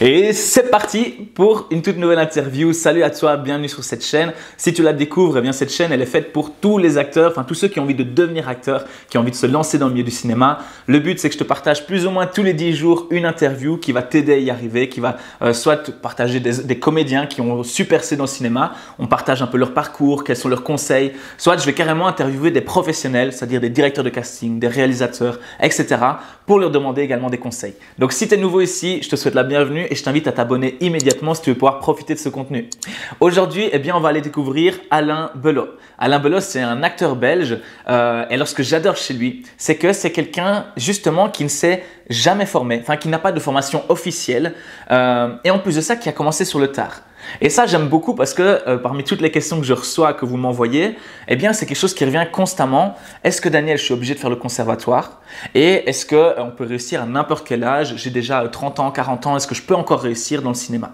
Et c'est parti pour une toute nouvelle interview. Salut à toi, bienvenue sur cette chaîne. Si tu la découvres, eh bien cette chaîne elle est faite pour tous les acteurs, enfin tous ceux qui ont envie de devenir acteurs, qui ont envie de se lancer dans le milieu du cinéma. Le but c'est que je te partage plus ou moins tous les 10 jours une interview qui va t'aider à y arriver, qui va soit te partager des comédiens qui ont su percer dans le cinéma, on partage un peu leur parcours, quels sont leurs conseils, soit je vais carrément interviewer des professionnels, c'est-à-dire des directeurs de casting, des réalisateurs, etc. pour leur demander également des conseils. Donc si tu es nouveau ici, je te souhaite la bienvenue et je t'invite à t'abonner immédiatement si tu veux pouvoir profiter de ce contenu. Aujourd'hui, eh bien, on va aller découvrir Alain Belot. Alain Belot, c'est un acteur belge et alors ce que j'adore chez lui, c'est que c'est quelqu'un justement qui ne s'est jamais formé, enfin qui n'a pas de formation officielle et en plus de ça, qui a commencé sur le tard. Et ça, j'aime beaucoup parce que parmi toutes les questions que je reçois, que vous m'envoyez, eh bien, c'est quelque chose qui revient constamment. Est-ce que Daniel, je suis obligé de faire le conservatoire? Et est-ce qu'on peut réussir à n'importe quel âge? J'ai déjà 30 ans, 40 ans, est-ce que je peux encore réussir dans le cinéma?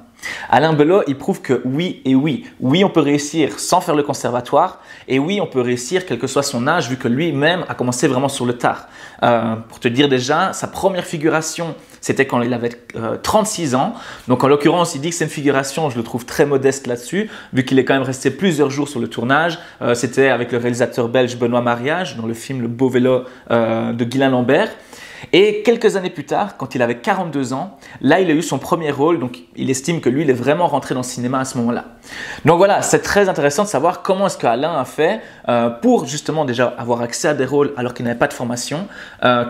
Alain Belot, il prouve que oui et oui. Oui, on peut réussir sans faire le conservatoire et oui, on peut réussir quel que soit son âge vu que lui-même a commencé vraiment sur le tard. Pour te dire déjà, sa première figuration, c'était quand il avait 36 ans. Donc en l'occurrence, il dit que c'est une figuration, je le trouve très modeste là-dessus, vu qu'il est quand même resté plusieurs jours sur le tournage. C'était avec le réalisateur belge Benoît Mariage dans le film Le Beau Vélo de Guylain Lambert. Et quelques années plus tard, quand il avait 42 ans, là il a eu son premier rôle, donc il estime que lui il est vraiment rentré dans le cinéma à ce moment-là. Donc voilà, c'est très intéressant de savoir comment est-ce qu'Alain a fait pour justement déjà avoir accès à des rôles alors qu'il n'avait pas de formation.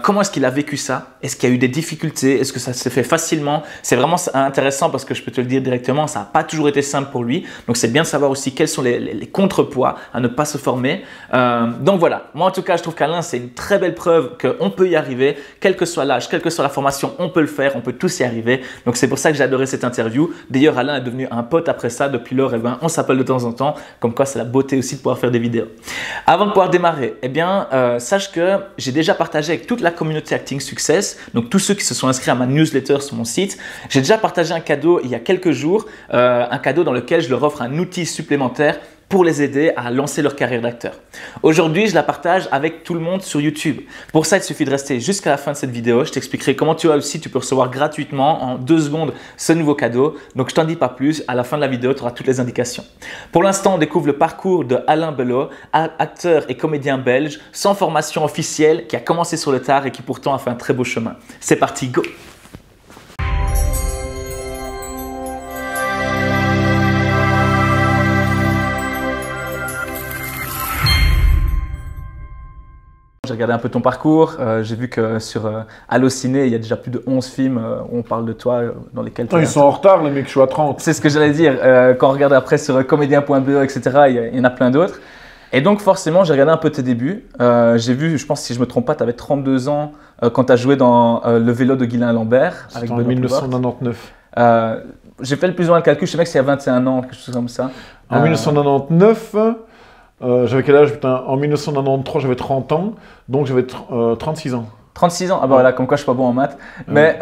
Comment est-ce qu'il a vécu ça? Est-ce qu'il y a eu des difficultés? Est-ce que ça s'est fait facilement? C'est vraiment intéressant parce que je peux te le dire directement, ça n'a pas toujours été simple pour lui. Donc c'est bien de savoir aussi quels sont les contrepoids à ne pas se former. Donc voilà, moi en tout cas je trouve qu'Alain c'est une très belle preuve qu'on peut y arriver. Quel que soit l'âge, quelle que soit la formation, on peut le faire, on peut tous y arriver. Donc c'est pour ça que j'ai adoré cette interview. D'ailleurs, Alain est devenu un pote après ça. Depuis lors, eh bien, on s'appelle de temps en temps. Comme quoi, c'est la beauté aussi de pouvoir faire des vidéos. Avant de pouvoir démarrer, eh bien, sache que j'ai déjà partagé avec toute la communauté Acting Success, donc tous ceux qui se sont inscrits à ma newsletter sur mon site, j'ai déjà partagé un cadeau il y a quelques jours, un cadeau dans lequel je leur offre un outil supplémentaire pour les aider à lancer leur carrière d'acteur. Aujourd'hui, je la partage avec tout le monde sur YouTube. Pour ça, il suffit de rester jusqu'à la fin de cette vidéo. Je t'expliquerai comment tu peux recevoir gratuitement en 2 secondes ce nouveau cadeau. Donc, je t'en dis pas plus. À la fin de la vidéo, tu auras toutes les indications. Pour l'instant, on découvre le parcours de Alain Belot, acteur et comédien belge, sans formation officielle, qui a commencé sur le tard et qui pourtant a fait un très beau chemin. C'est parti, go! J'ai regardé un peu ton parcours, j'ai vu que sur Allociné, il y a déjà plus de 11 films où on parle de toi, dans lesquels Ils sont en retard les mecs, je suis à 30. C'est ce que j'allais dire, quand on regarde après sur comédien.be, etc., il y en a plein d'autres. Et donc forcément, j'ai regardé un peu tes débuts. J'ai vu, je pense si je ne me trompe pas, tu avais 32 ans quand tu as joué dans Le Vélo de Guylain Lambert. C'était en 1999. J'ai fait le plus ou moins le calcul, je sais que c'est il y a 21 ans, quelque chose comme ça. En 1999, j'avais quel âge? Putain, en 1993, j'avais 30 ans, donc j'avais 36 ans. 36 ans? Ah bah voilà, comme quoi je suis pas bon en maths, mais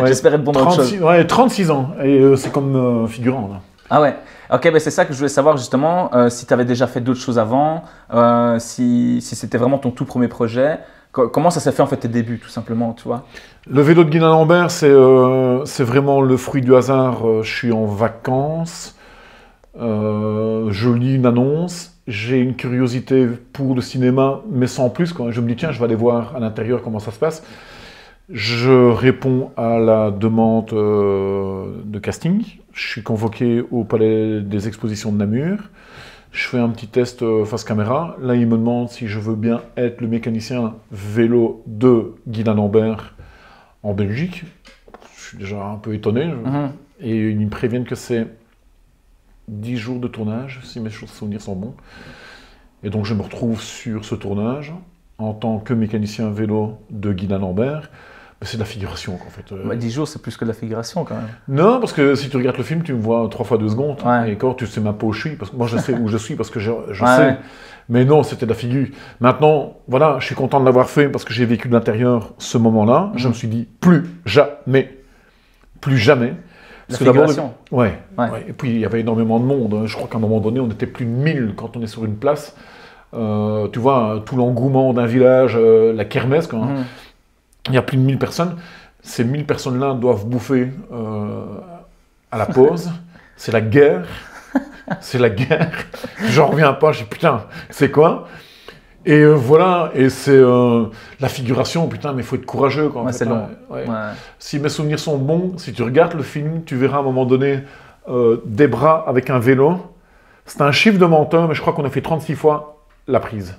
ouais, j'espère être bon dans autre chose. Ouais, 36 ans, et c'est comme figurant là. Ah ouais, ok, ben c'est ça que je voulais savoir justement, si tu avais déjà fait d'autres choses avant, si c'était vraiment ton tout premier projet, comment ça s'est fait en fait tes débuts tout simplement, tu vois? Le Vélo de Guylain Lambert, c'est vraiment le fruit du hasard. Je suis en vacances, je lis une annonce, j'ai une curiosité pour le cinéma, mais sans plus, quoi. Je me dis tiens, je vais aller voir à l'intérieur comment ça se passe. Je réponds à la demande de casting. Je suis convoqué au Palais des Expositions de Namur. Je fais un petit test face caméra. Là, il me demande si je veux bien être le mécanicien vélo de Guylain Lambert en Belgique. Je suis déjà un peu étonné. Et ils me préviennent que c'est 10 jours de tournage, si mes souvenirs sont bons. Et donc, je me retrouve sur ce tournage en tant que mécanicien vélo de Guylain Lambert. C'est de la figuration, en fait. 10 jours, c'est plus que de la figuration, quand même. Non, parce que si tu regardes le film, tu me vois 3 fois 2 secondes. Ouais. Et quand tu sais même pas où je suis, parce que moi, je sais où je suis, parce que je Ouais, sais. ouais. Mais non, c'était de la figure. Maintenant, voilà, je suis content de l'avoir fait, parce que j'ai vécu de l'intérieur ce moment-là. Je me suis dit, plus jamais. La figuration. Ouais. Et puis, il y avait énormément de monde. Je crois qu'à un moment donné, on était plus de 1000 quand on est sur une place. Tu vois, tout l'engouement d'un village, la kermesse, quoi. Il y a plus de 1000 personnes. Ces 1000 personnes-là doivent bouffer à la pause. C'est la guerre. C'est la guerre. J'en reviens pas. Je dis putain, c'est quoi? Et voilà. Et c'est la figuration. Putain, mais il faut être courageux. Quoi, en fait, c'est long. Ouais. Si mes souvenirs sont bons, si tu regardes le film, tu verras à un moment donné des bras avec un vélo. C'est un chiffre de menteur, mais je crois qu'on a fait 36 fois la prise.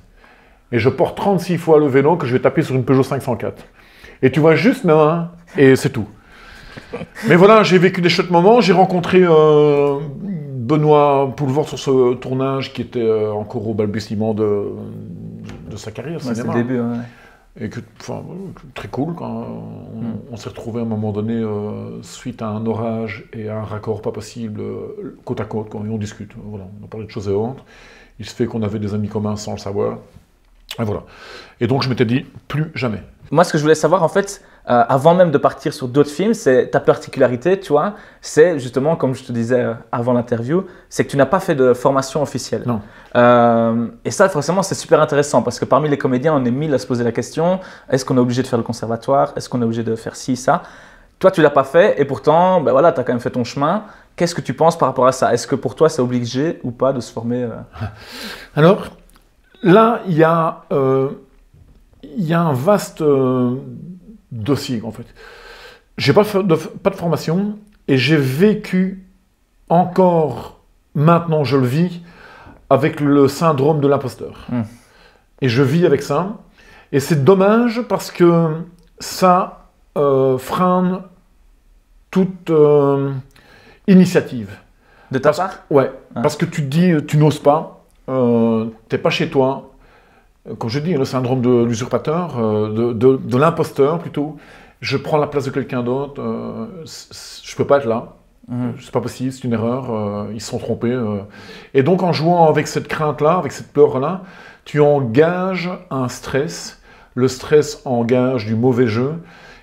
Et je porte 36 fois le vélo que je vais taper sur une Peugeot 504. Et tu vois juste mes mains, et c'est tout. Mais voilà, j'ai vécu des chouettes moments. J'ai rencontré Benoît Poulvord sur ce tournage qui était encore au balbutiement de sa carrière. C'est le début, ouais. Et que, très cool, quand on s'est retrouvés à un moment donné suite à un orage et à un raccord pas possible côte à côte, quand on discute. Voilà, on a parlé de choses et autres. Il se fait qu'on avait des amis communs sans le savoir. Et voilà. Et donc je m'étais dit, plus jamais. Moi, ce que je voulais savoir, en fait, avant même de partir sur d'autres films, c'est ta particularité, tu vois, c'est justement, comme je te disais avant l'interview, c'est que tu n'as pas fait de formation officielle. Non. Et ça, forcément, c'est super intéressant parce que parmi les comédiens, on est 1000 à se poser la question, est-ce qu'on est obligé de faire le conservatoire? Est-ce qu'on est obligé de faire ci, ça? Toi, tu ne l'as pas fait et pourtant, ben voilà, tu as quand même fait ton chemin. Qu'est-ce que tu penses par rapport à ça? Est-ce que pour toi, c'est obligé ou pas de se former Alors, là, il y a un vaste dossier, en fait. J'ai pas de formation et j'ai vécu encore, maintenant je le vis, avec le syndrome de l'imposteur. Et je vis avec ça. Et c'est dommage parce que ça freine toute initiative. De ta part? Ouais, parce que tu te dis, tu n'oses pas, t'es pas chez toi. Comme je dis, le syndrome de l'usurpateur, de l'imposteur plutôt. Je prends la place de quelqu'un d'autre, je peux pas être là. C'est pas possible, c'est une erreur, ils se sont trompés. Et donc en jouant avec cette crainte-là, avec cette peur-là, tu engages un stress. Le stress engage du mauvais jeu.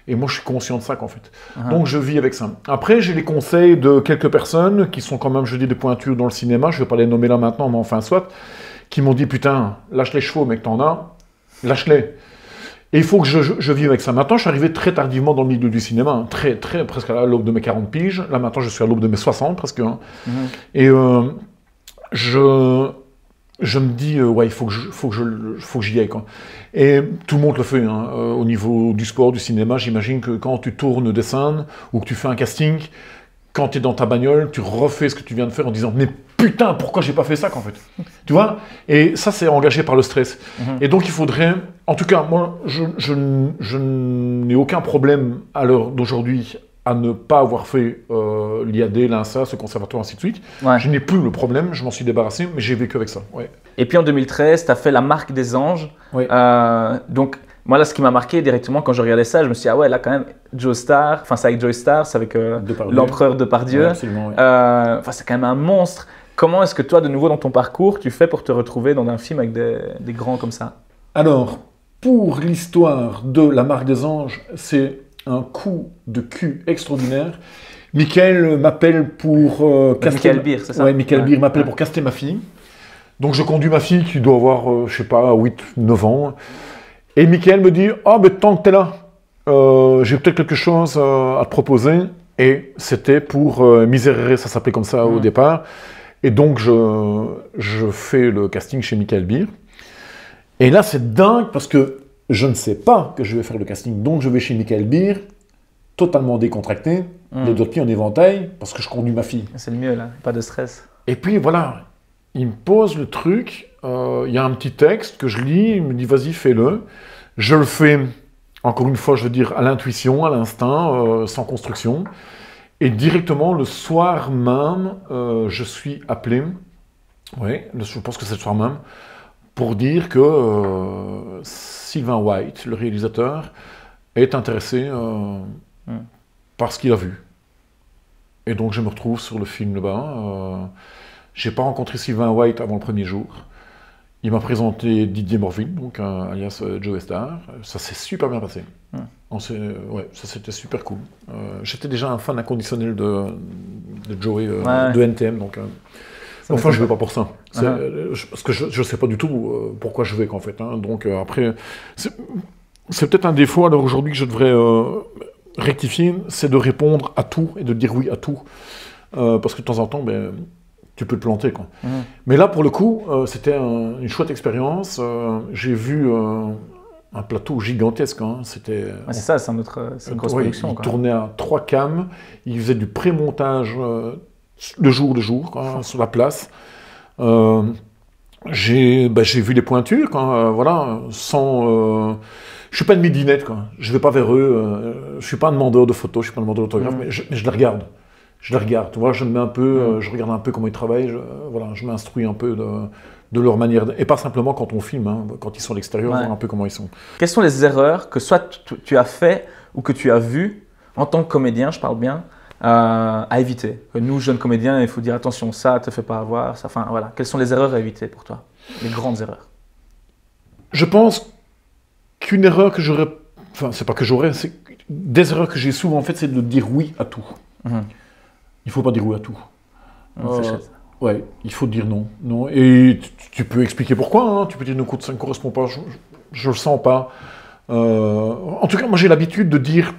Et moi, je suis conscient de ça, qu'en fait. Donc, je vis avec ça. Après, j'ai les conseils de quelques personnes qui sont quand même, je dis, des pointures dans le cinéma. Je ne vais pas les nommer là maintenant, mais enfin, soit. Qui m'ont dit, putain, lâche les chevaux, mec, t'en as. Lâche-les. Et il faut que je vive avec ça. Maintenant, je suis arrivé très tardivement dans le milieu du cinéma. Hein, presque à l'aube de mes 40 piges. Là, maintenant, je suis à l'aube de mes 60, presque. Hein. Et je me dis, ouais, il faut que j'y aille, quoi. Et tout le monde le fait, hein. Au niveau du sport, du cinéma, j'imagine que quand tu tournes des scènes ou que tu fais un casting, quand tu es dans ta bagnole, tu refais ce que tu viens de faire en disant, mais putain, pourquoi j'ai pas fait ça, qu'en fait? Tu vois? Et ça, c'est engagé par le stress. Et donc, il faudrait, en tout cas, moi, je n'ai aucun problème à l'heure d'aujourd'hui à ne pas avoir fait l'IAD, l'INSA, ce conservatoire, ainsi de suite. Ouais. Je n'ai plus le problème, je m'en suis débarrassé, mais j'ai vécu avec ça. Ouais. Et puis en 2013, tu as fait La Marque des Anges. Oui. Donc, moi, là, ce qui m'a marqué directement quand je regardais ça, je me suis dit, ah ouais, là, quand même, Joe Star, enfin, c'est avec Joe Star, c'est avec l'empereur Depardieu. Ouais, absolument, ouais. Enfin, c'est quand même un monstre. Comment est-ce que toi, de nouveau dans ton parcours, tu fais pour te retrouver dans un film avec des grands comme ça? Alors, pour l'histoire de La Marque des Anges, c'est un coup de cul extraordinaire. Michael m'appelle pour caster... Michael Beer, c'est ça? Oui, Michael Beer m'appelle pour caster ma fille. Donc je conduis ma fille qui doit avoir, je sais pas, 8-9 ans. Et Michael me dit « Ah, mais tant que t'es là, j'ai peut-être quelque chose à te proposer. » Et c'était pour Miserere, ça s'appelait comme ça au départ. Et donc je fais le casting chez Michael Beer. Et là, c'est dingue parce que je ne sais pas que je vais faire le casting, donc je vais chez Michael Beer, totalement décontracté, les doigts de pied en éventail, parce que je conduis ma fille. C'est le mieux là, pas de stress. Et puis voilà, il me pose le truc, il y a un petit texte que je lis, il me dit vas-y fais-le. Je le fais, encore une fois je veux dire, à l'intuition, à l'instinct, sans construction. Et directement le soir même, je suis appelé, je pense que c'est le soir même, pour dire que Sylvain White, le réalisateur, est intéressé par ce qu'il a vu. Et donc je me retrouve sur le film là-bas. Je n'ai pas rencontré Sylvain White avant le premier jour. Il m'a présenté Didier Morville, donc alias Joe Star. Ça s'est super bien passé. Ça c'était super cool. J'étais déjà un fan inconditionnel de Joey, de NTM, donc... Enfin, je ne vais pas pour ça. Parce que je ne sais pas du tout pourquoi je vais, en fait. Hein. Donc, après, c'est peut-être un défaut, alors aujourd'hui, que je devrais rectifier, c'est de répondre à tout et de dire oui à tout. Parce que de temps en temps, ben, tu peux te planter, quoi. Mais là, pour le coup, c'était une chouette expérience. J'ai vu un plateau gigantesque. Hein. C'était. C'est ça, c'est une grosse production. Il tournait à 3 cams. Il faisait du pré-montage le jour, quoi, sur la place. J'ai vu les pointures, quoi, voilà, sans. Je suis pas une midinette, quoi. Je vais pas vers eux. Je suis pas un demandeur de photos, je suis pas un demandeur d'autographe, mais je les regarde. Je les regarde, tu vois, je me mets un peu, je regarde un peu comment ils travaillent, voilà, je m'instruis un peu de leur manière, et pas simplement quand on filme, hein, quand ils sont à l'extérieur, voir un peu comment ils sont. Quelles sont les erreurs que soit tu as fait ou que tu as vues en tant que comédien, je parle bien, à éviter? Que nous, jeunes comédiens, il faut dire attention, ça te fait pas avoir, ça, enfin voilà. Quelles sont les erreurs à éviter pour toi? Les grandes erreurs? Je pense qu'une erreur que j'aurais, enfin c'est pas que j'aurais, c'est des erreurs que j'ai souvent faites, c'est de dire oui à tout. Il faut pas dire oui à tout. Ouais, il faut dire non. Non. Et tu peux expliquer pourquoi. Hein. Tu peux dire, écoute, ça ne correspond pas, je le sens pas. En tout cas, moi j'ai l'habitude de dire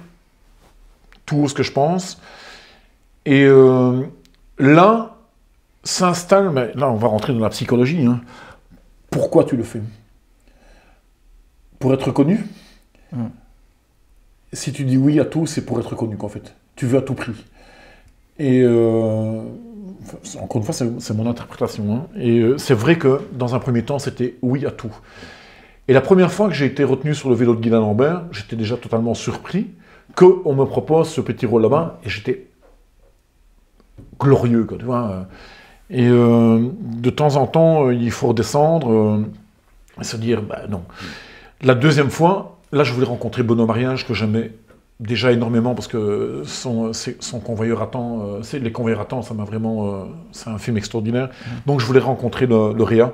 tout ce que je pense. Et là, s'installe, mais là on va rentrer dans la psychologie. Hein. Pourquoi tu le fais? Pour être connu? Si tu dis oui à tout, c'est pour être connu, qu'en fait. Tu veux à tout prix. Et encore une fois, c'est mon interprétation. Hein. Et c'est vrai que dans un premier temps, c'était oui à tout. Et la première fois que j'ai été retenu sur le vélo de Guylain Lambert, j'étais déjà totalement surpris qu'on me propose ce petit rôle là-bas, et j'étais glorieux, quoi, tu vois. Et de temps en temps, il faut redescendre et se dire, bah non. La deuxième fois, là, je voulais rencontrer Benoît Mariage, que j'aimais déjà énormément, parce que son Convoyeur à temps, Les Convoyeurs à temps, ça m'a vraiment... c'est un film extraordinaire. Donc je voulais rencontrer le Réa,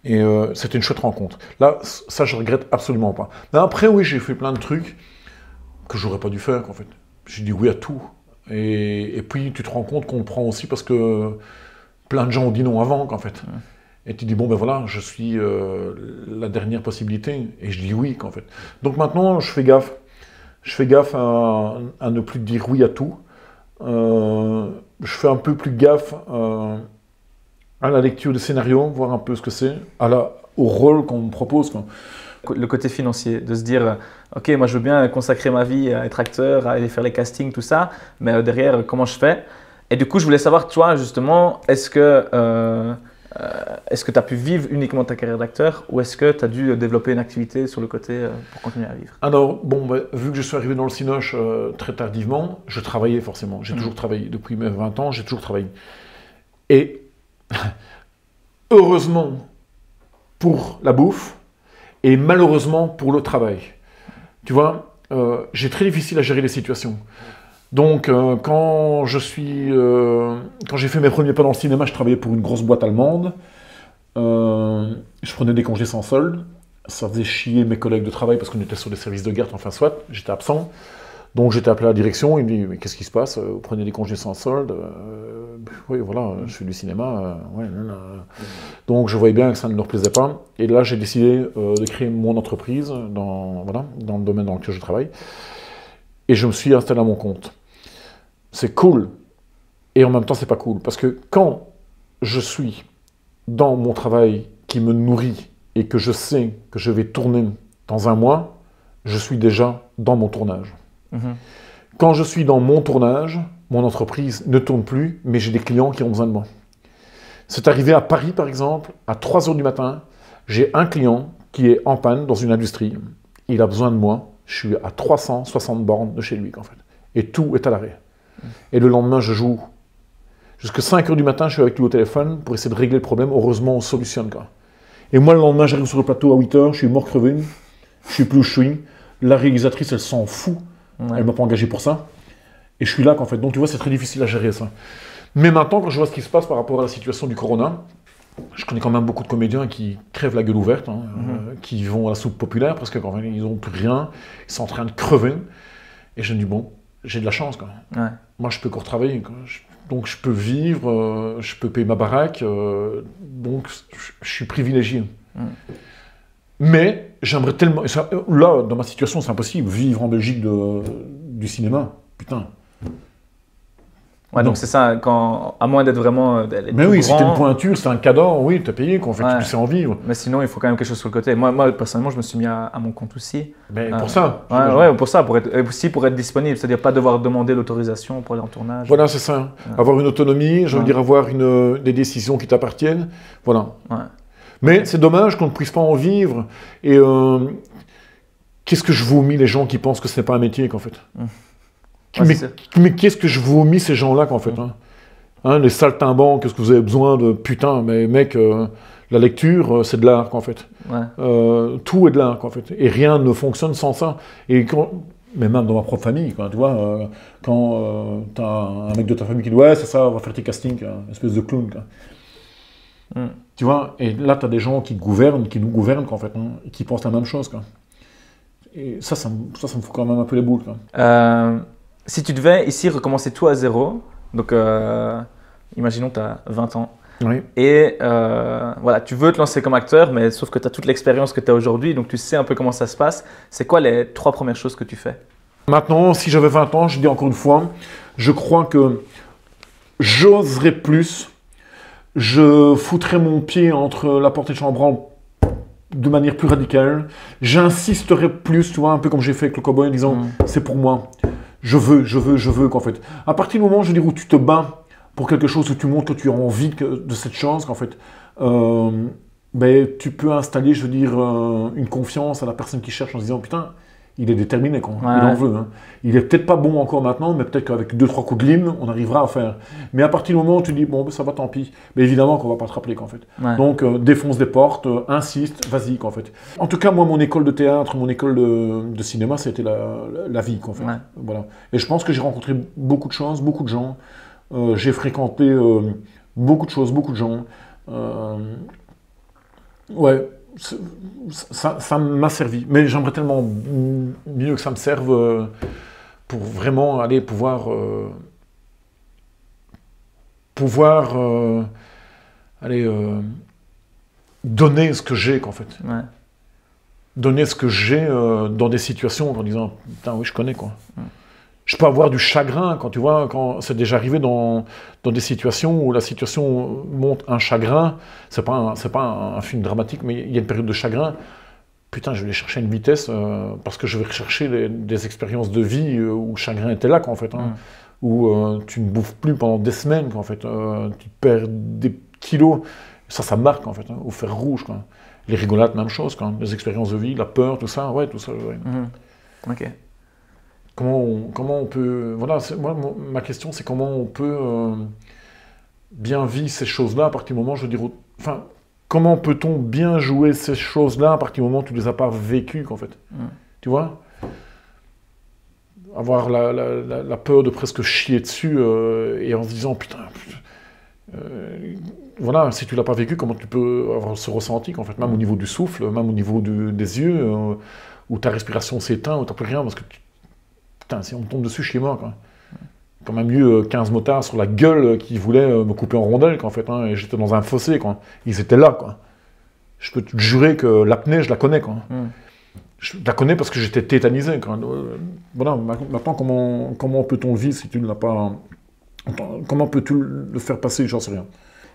et c'était une chouette rencontre. Là, ça, je regrette absolument pas. Là, après, oui, j'ai fait plein de trucs que j'aurais pas dû faire, en fait. J'ai dit oui à tout. Et puis, tu te rends compte qu'on le prend aussi parce que plein de gens ont dit non avant, qu'en fait. Et tu dis, bon, ben voilà, je suis la dernière possibilité. Et je dis oui, qu'en fait. Donc maintenant, je fais gaffe. Je fais gaffe à ne plus dire oui à tout. Je fais un peu plus gaffe à la lecture des scénarios, voir un peu ce que c'est, au rôle qu'on me propose, quoi. Le côté financier, de se dire, ok, moi je veux bien consacrer ma vie à être acteur, à aller faire les castings, tout ça, mais derrière, comment je fais? Et du coup, je voulais savoir, toi, justement, est-ce que tu as pu vivre uniquement ta carrière d'acteur ou est-ce que tu as dû développer une activité sur le côté pour continuer à vivre? Alors, bon, bah, vu que je suis arrivé dans le Cinoche très tardivement, je travaillais forcément. J'ai toujours travaillé. Depuis mes 20 ans, j'ai toujours travaillé. Et heureusement pour la bouffe et malheureusement pour le travail. Tu vois, j'ai très difficile à gérer les situations. Donc, quand j'ai fait mes premiers pas dans le cinéma, je travaillais pour une grosse boîte allemande. Je prenais des congés sans solde. Ça faisait chier mes collègues de travail parce qu'on était sur des services de garde, enfin soit, j'étais absent. Donc j'étais appelé à la direction, il me dit, mais qu'est-ce qui se passe? Vous prenez des congés sans solde? Oui, voilà, je fais du cinéma. Ouais. Donc je voyais bien que ça ne leur plaisait pas. Et là, j'ai décidé de créer mon entreprise dans le domaine dans lequel je travaille. Et je me suis installé à mon compte. C'est cool. Et en même temps, c'est pas cool. Parce que quand je suis dans mon travail qui me nourrit et que je sais que je vais tourner dans un mois, je suis déjà dans mon tournage. Quand je suis dans mon tournage, mon entreprise ne tourne plus, mais j'ai des clients qui ont besoin de moi. C'est arrivé à Paris, par exemple, à 3 h du matin, j'ai un client qui est en panne dans une industrie. Il a besoin de moi. Je suis à 360 bornes de chez lui, en fait. Et tout est à l'arrêt. Et le lendemain, je joue. Jusqu'à 5 h du matin, je suis avec lui au téléphone pour essayer de régler le problème. Heureusement, on solutionne, quoi. Et moi, le lendemain, j'arrive sur le plateau à 8 h, je suis mort crevé. Je suis plus où je suis. La réalisatrice, elle s'en fout. Elle ne m'a pas engagé pour ça. Et je suis là, qu'en fait. Donc, tu vois, c'est très difficile à gérer, ça. Mais maintenant, quand je vois ce qui se passe par rapport à la situation du corona, je connais quand même beaucoup de comédiens qui crèvent la gueule ouverte, hein, qui vont à la soupe populaire parce qu'ils n'ont plus rien, ils sont en train de crever. Et je me dis, bon, j'ai de la chance, quoi. Moi, je peux encore travailler, quoi. Donc, je peux vivre, je peux payer ma baraque, donc je suis privilégié. Mais j'aimerais tellement... Là, dans ma situation, c'est impossible. Vivre en Belgique du cinéma. Putain. Ouais, Non. donc c'est ça, à moins d'être vraiment Mais oui, si t'es une grand, pointure, c'est un cadre, oui, t'as payé, qu'on fait que Ouais. tu puisses en vivre. mais sinon il faut quand même quelque chose sur le côté. Moi personnellement, je me suis mis à mon compte aussi. Mais Ah. pour ça. Ouais, pour ça, et aussi pour être disponible, c'est-à-dire pas devoir demander l'autorisation pour aller en tournage. Voilà, c'est ça. Ouais. Avoir une autonomie, je veux Ouais. dire avoir des décisions qui t'appartiennent. Voilà. Ouais. Mais c'est dommage qu'on ne puisse pas en vivre. Et qu'est-ce que je vomis les gens qui pensent que ce n'est pas un métier, qu'en fait. Ouais, c'est ça. Mais qu'est-ce que je vomis ces gens-là, qu'en fait. Hein, les saltimbanques, qu'est-ce que vous avez besoin de... Putain, mais mec, la lecture, c'est de l'art, qu'en fait. Ouais. Tout est de l'art, qu'en fait. Et rien ne fonctionne sans ça. Mais même dans ma propre famille, quoi, tu vois, quand t'as un mec de ta famille qui dit « Ouais, c'est ça, on va faire tes castings, quoi, espèce de clown, quoi. » Tu vois, et là, tu as des gens qui gouvernent, qui nous gouvernent, quoi, en fait, hein, et qui pensent la même chose, quoi. Et ça me fout quand même un peu les boules, quoi. Si tu devais ici recommencer tout à zéro, donc imaginons tu as 20 ans, Oui. et voilà, tu veux te lancer comme acteur, mais sauf que tu as toute l'expérience que tu as aujourd'hui, donc tu sais un peu comment ça se passe. C'est quoi les 3 premières choses que tu fais? Maintenant, si j'avais 20 ans, je dis encore une fois, je crois que j'oserais plus, je foutrais mon pied entre la porte et le chambranle de manière plus radicale, j'insisterais plus, tu vois, un peu comme j'ai fait avec le cowboy en disant c'est pour moi, je veux, qu'en fait. À partir du moment, je veux dire, où tu te bats pour quelque chose, où tu montres que tu as envie de cette chance, qu'en fait, ben, tu peux installer, je veux dire, une confiance à la personne qui cherche en se disant putain, il est déterminé, quoi. Ouais. Il en veut. Hein. Il est peut-être pas bon encore maintenant, mais peut-être qu'avec 2-3 coups de lime, on arrivera à faire. Mais à partir du moment où tu dis bon, ben, ça va, tant pis. Mais évidemment qu'on va pas te rappeler, qu'en fait. Ouais. Donc défonce des portes, insiste, vas-y, qu'en fait. En tout cas, moi, mon école de théâtre, mon école de cinéma, c'était la vie, qu'en fait. Ouais. Voilà. Et je pense que j'ai rencontré beaucoup de choses, beaucoup de gens. J'ai fréquenté beaucoup de choses, beaucoup de gens. Ouais. Ça m'a servi, mais j'aimerais tellement mieux que ça me serve pour vraiment aller pouvoir donner ce que j'ai, qu'en fait. Ouais. Donner ce que j'ai dans des situations en disant putain oui je connais, quoi. Je peux avoir du chagrin quand tu vois, quand c'est déjà arrivé dans des situations où la situation monte un chagrin, c'est pas un film dramatique, mais il y a une période de chagrin. Putain, je vais aller chercher une vitesse parce que je vais rechercher des expériences de vie où le chagrin était là, quoi, en fait. Hein, où tu ne bouffes plus pendant des semaines, quoi, en fait. Tu perds des kilos. Ça marque, en fait, hein, au fer rouge, quoi. Les rigolades, même chose, quoi. Les expériences de vie, la peur, tout ça, ouais, tout ça. Ouais. Ok. Comment on peut... Voilà, ma question, c'est comment on peut bien vivre ces choses-là à partir du moment, je veux dire... Enfin, comment peut-on bien jouer ces choses-là à partir du moment où tu ne les as pas vécues, en fait. Tu vois? Avoir la peur de presque chier dessus et en se disant, putain... voilà, si tu ne l'as pas vécu, comment tu peux avoir ce ressenti, en fait, même au niveau du souffle, même au niveau des yeux, où ta respiration s'éteint, où tu n'as plus rien, parce que... Putain, si on me tombe dessus, je suis mort, quoi. Quand même eu 15 motards sur la gueule qui voulaient me couper en rondelles, quoi, en fait, hein, et j'étais dans un fossé, quoi. Ils étaient là, quoi. Je peux te jurer que l'apnée, je la connais, quoi. Je la connais parce que j'étais tétanisé, quoi. Voilà, maintenant, comment peut-on vivre si tu ne l'as pas... Comment peux-tu le faire passer? J'en sais rien.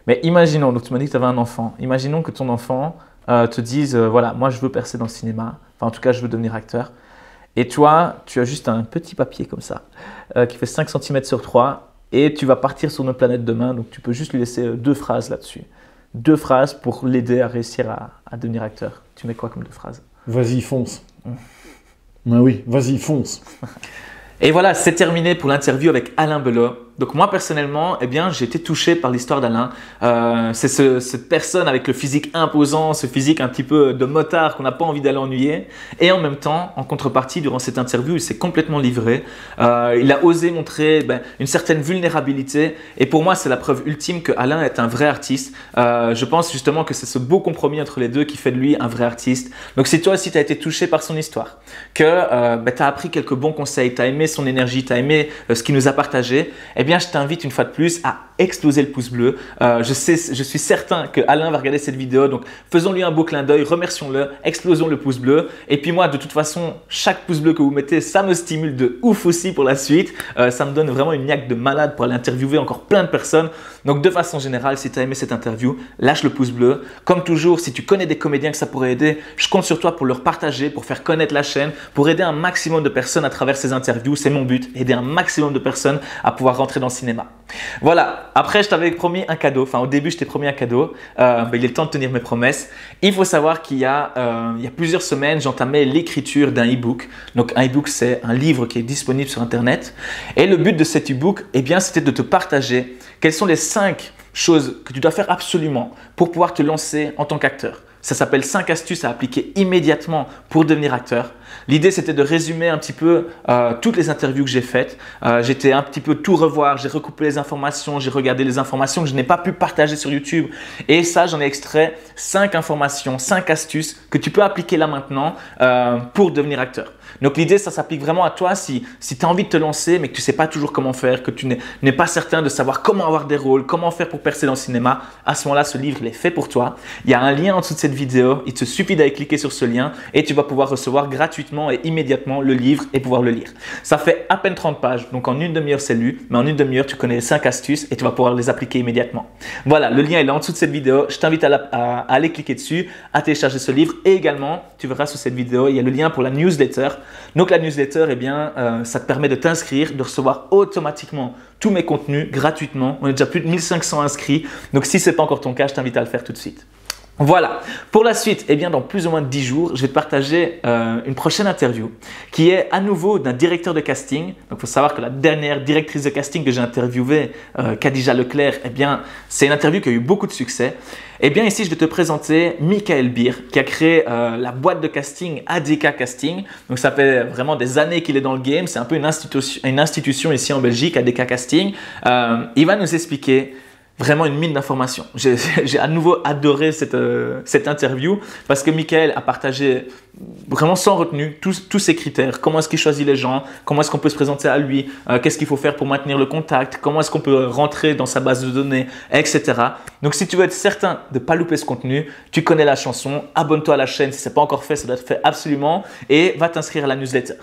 Mais imaginons, donc tu m'as dit que tu avais un enfant. Imaginons que ton enfant te dise, voilà, moi je veux percer dans le cinéma. Enfin, en tout cas, je veux devenir acteur. Et toi, tu as juste un petit papier comme ça, qui fait 5 cm sur 3, et tu vas partir sur notre planète demain, donc tu peux juste lui laisser 2 phrases là-dessus. 2 phrases pour l'aider à réussir à devenir acteur. Tu mets quoi comme 2 phrases? Vas-y, fonce. Ben oui, vas-y, fonce. Et voilà, c'est terminé pour l'interview avec Alain Belot. Donc moi personnellement, eh bien, j'ai été touché par l'histoire d'Alain. C'est cette personne avec le physique imposant, ce physique un petit peu de motard qu'on n'a pas envie d'aller ennuyer. Et en même temps, en contrepartie, durant cette interview, il s'est complètement livré. Il a osé montrer une certaine vulnérabilité. Et pour moi, c'est la preuve ultime que Alain est un vrai artiste. Je pense justement que c'est ce beau compromis entre les deux qui fait de lui un vrai artiste. Donc si toi aussi tu as été touché par son histoire, que tu as appris quelques bons conseils, tu as aimé son énergie, tu as aimé ce qu'il nous a partagé, eh bien bien, je t'invite une fois de plus à exploser le pouce bleu. Je suis certain que Alain va regarder cette vidéo, donc faisons-lui un beau clin d'œil, remercions-le, explosons le pouce bleu. Et puis moi, de toute façon, chaque pouce bleu que vous mettez, ça me stimule de ouf aussi pour la suite. Ça me donne vraiment une niaque de malade pour aller interviewer encore plein de personnes. Donc de façon générale, si tu as aimé cette interview, lâche le pouce bleu. Comme toujours, si tu connais des comédiens que ça pourrait aider, je compte sur toi pour leur partager, pour faire connaître la chaîne, pour aider un maximum de personnes à travers ces interviews. C'est mon but, aider un maximum de personnes à pouvoir rentrer dans le cinéma. Voilà, après je t'avais promis un cadeau, enfin au début je t'ai promis un cadeau, il est le temps de tenir mes promesses. Il faut savoir qu'il y a plusieurs semaines, j'entamais l'écriture d'un e-book. Donc un e-book, c'est un livre qui est disponible sur internet. Et le but de cet e-book, eh bien, c'était de te partager quelles sont les 5 choses que tu dois faire absolument pour pouvoir te lancer en tant qu'acteur. Ça s'appelle 5 astuces à appliquer immédiatement pour devenir acteur. L'idée, c'était de résumer un petit peu toutes les interviews que j'ai faites. J'étais un petit peu tout revoir, j'ai recoupé les informations, j'ai regardé les informations que je n'ai pas pu partager sur YouTube. Et ça, j'en ai extrait 5 informations, 5 astuces que tu peux appliquer là maintenant pour devenir acteur. Donc l'idée, ça s'applique vraiment à toi si tu as envie de te lancer mais que tu ne sais pas toujours comment faire, que tu n'es pas certain de savoir comment avoir des rôles, comment faire pour percer dans le cinéma. À ce moment-là, ce livre, il est fait pour toi. Il y a un lien en dessous de cette vidéo. Il te suffit d'aller cliquer sur ce lien et tu vas pouvoir recevoir gratuitement et immédiatement le livre et pouvoir le lire. Ça fait à peine 30 pages, donc en une demi-heure c'est lu, mais en une demi-heure tu connais les 5 astuces et tu vas pouvoir les appliquer immédiatement. Voilà, le lien est là en dessous de cette vidéo. Je t'invite à aller cliquer dessus, à télécharger ce livre et également, tu verras sous cette vidéo, il y a le lien pour la newsletter. Donc la newsletter, eh bien, ça te permet de t'inscrire, de recevoir automatiquement tous mes contenus gratuitement. On est déjà plus de 1500 inscrits, donc si ce n'est pas encore ton cas, je t'invite à le faire tout de suite. Voilà, pour la suite, eh bien, dans plus ou moins de 10 jours, je vais te partager une prochaine interview qui est à nouveau d'un directeur de casting. Donc, il faut savoir que la dernière directrice de casting que j'ai interviewée, Khadija Leclerc, eh bien, c'est une interview qui a eu beaucoup de succès. Eh bien, ici, je vais te présenter Michael Beer qui a créé la boîte de casting ADK Casting. Donc, ça fait vraiment des années qu'il est dans le game. C'est un peu une institution ici en Belgique, ADK Casting. Il va nous expliquer vraiment une mine d'informations. J'ai à nouveau adoré cette interview parce que Michael a partagé vraiment sans retenue tous ses critères. Comment est-ce qu'il choisit les gens? Comment est-ce qu'on peut se présenter à lui? Qu'est-ce qu'il faut faire pour maintenir le contact? Comment est-ce qu'on peut rentrer dans sa base de données? Etc. Donc, si tu veux être certain de ne pas louper ce contenu, tu connais la chanson. Abonne-toi à la chaîne si ce n'est pas encore fait, ça doit être fait absolument. Et va t'inscrire à la newsletter.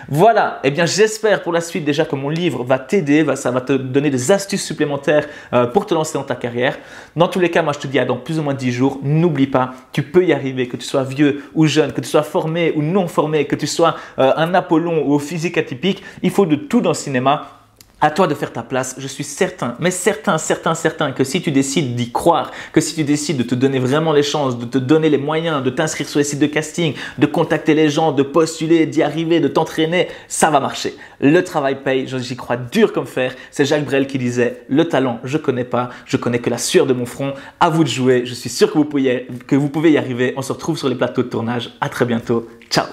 Voilà, eh bien, j'espère pour la suite déjà que mon livre va t'aider, ça va te donner des astuces supplémentaires pour te lancer dans ta carrière. Dans tous les cas, moi, je te dis à dans plus ou moins 10 jours. N'oublie pas, tu peux y arriver, que tu sois vieux ou jeune, que tu sois formé ou non formé, que tu sois un Apollon ou au physique atypique. Il faut de tout dans le cinéma. À toi de faire ta place. Je suis certain, mais certain que si tu décides d'y croire, que si tu décides de te donner vraiment les chances, de te donner les moyens, de t'inscrire sur les sites de casting, de contacter les gens, de postuler, d'y arriver, de t'entraîner, ça va marcher. Le travail paye, j'y crois dur comme fer. C'est Jacques Brel qui disait « Le talent, je connais pas, je connais que la sueur de mon front. À vous de jouer, je suis sûr que vous pouvez y arriver. On se retrouve sur les plateaux de tournage. À très bientôt. Ciao !»